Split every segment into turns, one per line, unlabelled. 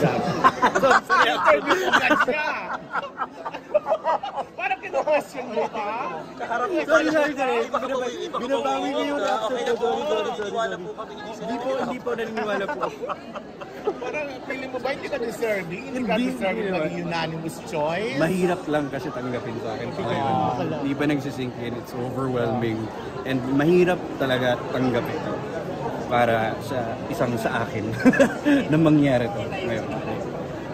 judge. So, interview mo agad siya. Parang kinu-question mo pa.
Sorry. Binabawi niyo yung reaction ko. Sorry. Hindi po naniniwala po.
Parang feeling mo ba hindi ka deserving? Hindi ka deserving maging unanimous choice?
Mahirap lang kasi tanggapin sa akin. Hindi pa nagsisink in. It's overwhelming. And mahirap talaga tanggapin para sa akin na mangyari to ngayon.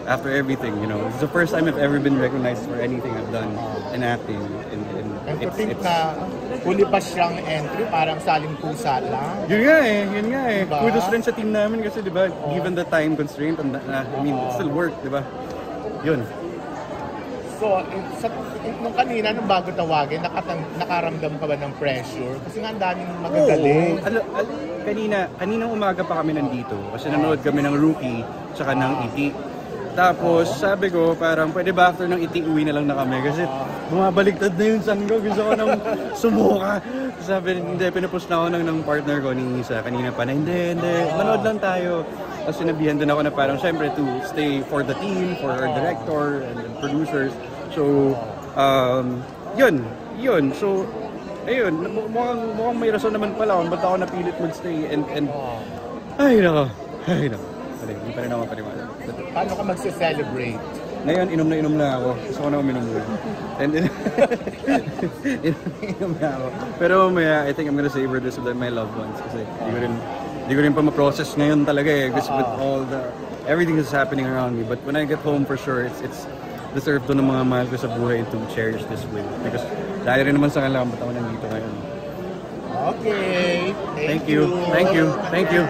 After everything, you know, it's the first time I've ever been recognized for anything I've done in acting.
And to think na huli pa siyang entry, parang saling pusa lang.
Yun nga eh. Diba? Kudos rin sa team namin kasi, di ba, given the time constraint, I mean, it still work, di ba? Yun.
So, nung kanina, nung bago tawagin, nakaramdam ka ba ng pressure? Kasi nga ang daming magagaling.
Kaninang umaga pa kami nandito kasi nanood kami ng Rookie tsaka ng Iti. Tapos sabi ko parang pwede ba after ng Iti uwi na lang na kami kasi bumabaliktad na yung san ko. Gusto ko nang sumuka. Sabi hindi, pinupush na ako ng partner ko ni Isa kanina pa na hindi, manood lang tayo. Tapos sinabihan din ako na parang syempre to stay for the team, for our director and the producers. So, yun. So, ayun, mukhang may rason naman pala kung ba't ako napilit mag-stay and ay nako. Hindi pa rin ako paniwala.
Paano ka magse-celebrate?
Ngayon, inom na ako. Gusto ko na uminom muna. And then, inom na ako. Pero mamaya, I think I'm gonna savor this with my loved ones kasi hindi ko rin pa ma-process ngayon talaga eh. Because with all everything that's happening around me. But when I get home for sure, it's deserve to ng mga mahal ko sa buhay to cherish this with. Because dahil rin naman sa kanila, ba't ako nandito ngayon.
Okay.
Thank you.